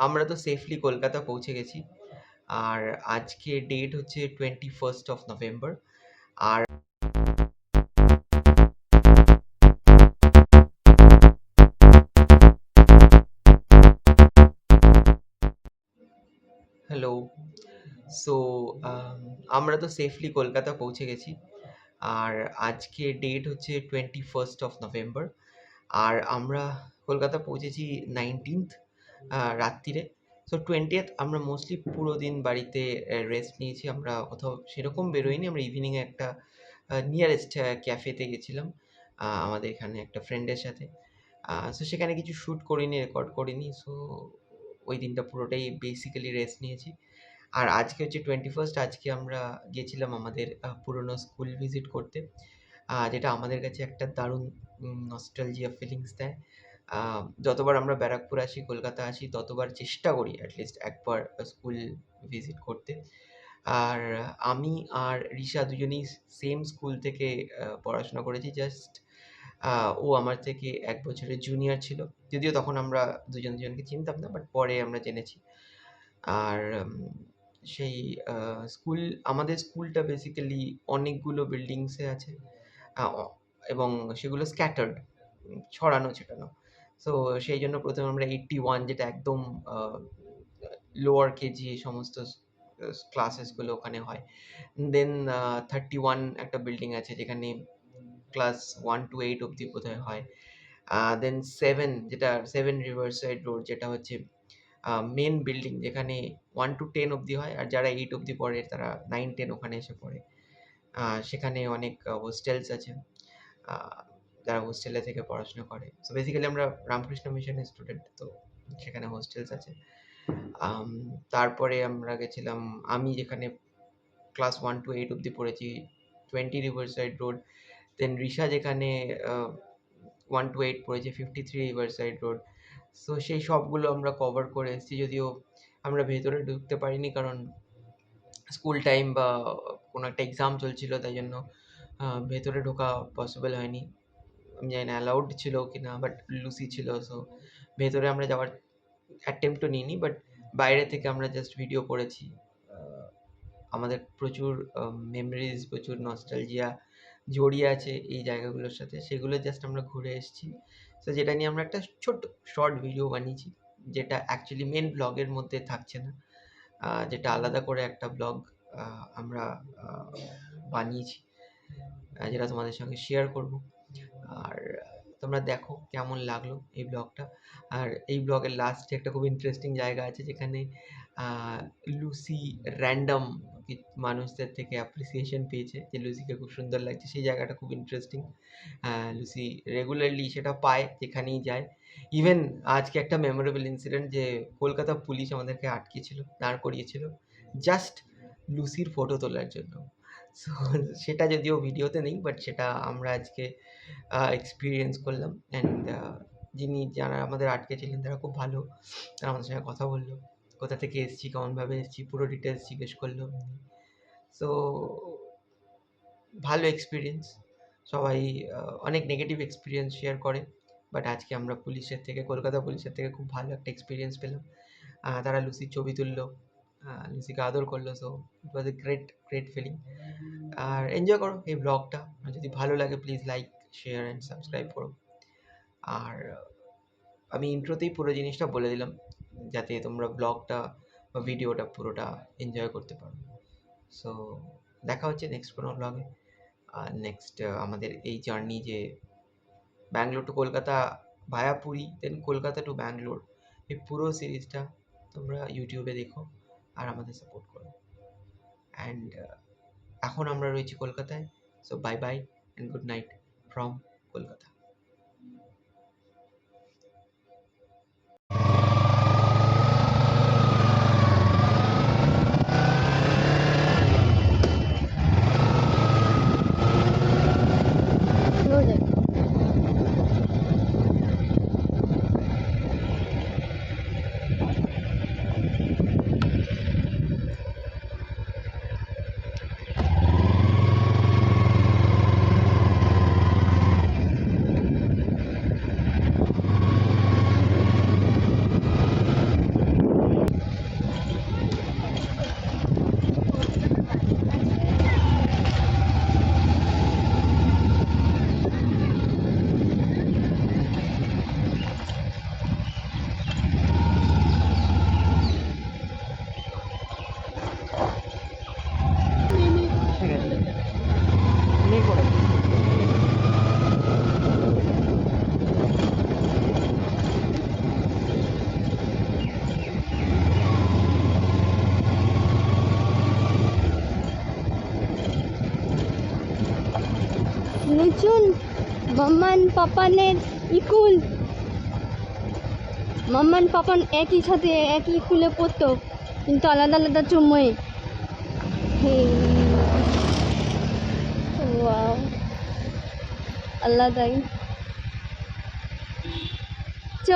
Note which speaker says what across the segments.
Speaker 1: আমরা তো সেফলি কলকাতা পৌঁছে গেছি। আর আজকে ডেট হচ্ছে 21st অফ নভেম্বর। আর হ্যালো। সো আমরা তো সেফলি কলকাতা পৌঁছে গেছি। আর আজকে ডেট হচ্ছে 21st অফ নভেম্বর। আর আমরা কলকাতা পৌঁছেছি 19th রাত্তিরে। সো 20th আমরা মোস্টলি পুরো দিন বাড়িতে রেস্ট নিয়েছি। আমরা কোথাও সেরকম বেরোইনি। আমরা ইভিনিংয়ে একটা নিয়ারেস্ট ক্যাফেতে গেছিলাম আমাদের এখানে একটা ফ্রেন্ডের সাথে। সো সেখানে কিছু শ্যুট করিনি, রেকর্ড করিনি। সো ওই দিনটা পুরোটাই বেসিক্যালি রেস্ট নিয়েছি। আর আজকে হচ্ছে 21st, আজকে আমরা গেছিলাম আমাদের পুরনো স্কুল ভিজিট করতে। যেটা আমাদের কাছে একটা দারুণ নস্টালজিয়া ফিলিংস দেয়। যতবার আমরা ব্যারাকপুর আসি, কলকাতা আসি, ততবার চেষ্টা করি এটলিস্ট একবার স্কুল ভিজিট করতে। আর আমি আর রিশা দুজনেই সেম স্কুল থেকে পড়াশোনা করেছি। জাস্ট ও আমার থেকে ১ বছরের জুনিয়র ছিল। যদিও তখন আমরা দুজনকে চিনতাম না, বাট পরে আমরা জেনেছি। আর সেই আ স্কুল আমাদের স্কুলটা বেসিক্যালি অনেকগুলো বিল্ডিংসে আছে। আ অ এবং সেগুলো স্ক্যাটার্ড, ছড়ানো-ছিটানো। সো সেইজন্য ১ম আমরা 81, যেটা একদম আ লোয়ার কেজি এই সমস্ত ক্লাসেসগুলো ওখানে হয়। দেন 31 একটা বিল্ডিং আছে যেখানে ক্লাস 1 to 8 অব্দি বোধহয় হয়। দেন 7, যেটা 7 রিভারসাইড রোড, যেটা হচ্ছে মেইন বিল্ডিং, যেখানে 1 to 10 অব্দি হয়। আর যারা 8 অব্দি পড়ে তারা 9, 10 ওখানে এসে পড়ে। সেখানে অনেক হোস্টেলস আছে। আ যারা হোস্টেলে থেকে পড়াশোনা করে। সো বেসিক্যালি আমরা রামকৃষ্ণ মিশনের স্টুডেন্ট, তো সেখানে হোস্টেলস আছে। আম তারপরে আমরা গেছিলাম, আমি যেখানে ক্লাস 1 to 8 অব্দি পড়েছি, 20 রিভারসাইড রোড। দেন রিশা যেখানে আ 1 to 8 পড়েছে, 53 রিভারসাইড রোড। সো সেই সবগুলো আমরা কভার করে এসেছি। যদিও আমরা ভেতরে ঢুকতে পারিনি, কারণ স্কুল টাইম বা কোনো একটা এক্সাম চলছিল, তাই জন্য ভেতরে ঢোকা পসিবল হয়নি। আমি জানি না অ্যালাউড ছিল কিনা, বাট লুসি ছিল। সো ভেতরে আমরা যাওয়ার অ্যাটেম্প্টও নিইনি, বাট বাইরে থেকে আমরা জাস্ট ভিডিও করেছি। আ আমাদের প্রচুর মেমোরিজ, প্রচুর নস্টালজিয়া জড়িয়ে আছে এই জায়গাগুলোর সাথে। সেগুলো জাস্ট আমরা ঘুরে এসেছি। সো যেটা নিয়ে আমরা একটা ছোট্ট শর্ট ভিডিও বানিয়েছি, যেটা অ্যাকচুয়ালি মেইন ব্লগের মধ্যে থাকছে না। যেটা আলাদা করে একটা ব্লগ আমরা আ বানিয়েছি, যেটা তোমাদের সঙ্গে শেয়ার করব। আর তোমরা দেখো কেমন লাগলো এই ব্লগটা। আর এই ব্লগের লাস্টে একটা খুব ইন্টারেস্টিং জায়গা আছে, যেখানে আ লুসি র‍্যান্ডম মানুষদের থেকে অ্যাপ্রিসিয়েশন পেয়েছে যে লুসিকে খুব সুন্দর লাগছে। সেই জায়গাটা খুব ইন্টারেস্টিং। লুসি রেগুলারলি সেটা পায় যেখানেই যায়। ইভেন আজকে একটা মেমোরেবল ইনসিডেন্ট, যে কলকাতা পুলিশ আমাদেরকে আটকেছিল, দাঁড় করিয়েছিল জাস্ট লুসির ফটো তোলার জন্য। সো সেটা যদিও ভিডিওতে নেই, বাট সেটা আমরা আজকে এক্সপেরিয়েন্স করলাম। অ্যান্ড যারা আমাদের আটকেছিলেন তারা খুব ভালো। তারা আমাদের সঙ্গে কথা বলল। কোথা থেকে এসেছি, কেমনভাবে এসেছি, পুরো ডিটেইলস জিজ্ঞেস করলো। সো ভালো এক্সপেরিয়েন্স। সবাই অনেক নেগেটিভ এক্সপেরিয়েন্স শেয়ার করে। বাট আজকে আমরা পুলিশের থেকে, কলকাতা পুলিশের থেকে খুব ভালো একটা এক্সপেরিয়েন্স পেলাম। তারা লুসির ছবি তুললো, লুসিকে আদর করলো। So it was a great feeling. আর এনজয় করো এই ব্লগটা। আর যদি ভালো লাগে please like, share and subscribe করো। আর আমি ইন্ট্রোতেই পুরো জিনিসটা বলে দিলাম, যাতে তোমরা ব্লগটা বা ভিডিওটা পুরোটা এনজয় করতে পারো। সো দেখা হচ্ছে নেক্সট কোনো ব্লগে। আর নেক্সট আমাদের এই জার্নি, যে ব্যাঙ্গালোর টু কলকাতা ভায়া পুরী, দেন কলকাতা টু ব্যাঙ্গালোর, এই পুরো সিরিজটা তোমরা ইউটিউবে দেখো আর আমাদের সাপোর্ট করো। অ্যান্ড এখন আমরা রয়েছি কলকাতায়। So bye bye and good night from Kolkata.
Speaker 2: চুন মাম্মান পাপানের স্কুল। মাম্মান পাপান একই সাথে একই স্কুলে পড়তো, কিন্তু আলাদা আলাদা সময়ে। ওয়াও, আলাদাই। চ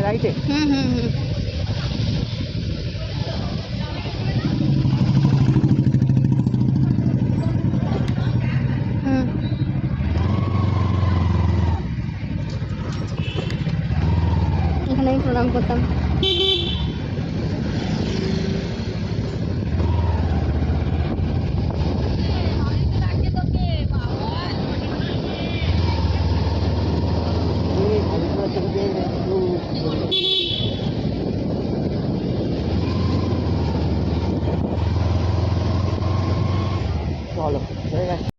Speaker 1: রাইটে।
Speaker 2: এখানে আমি প্রণাম করতাম।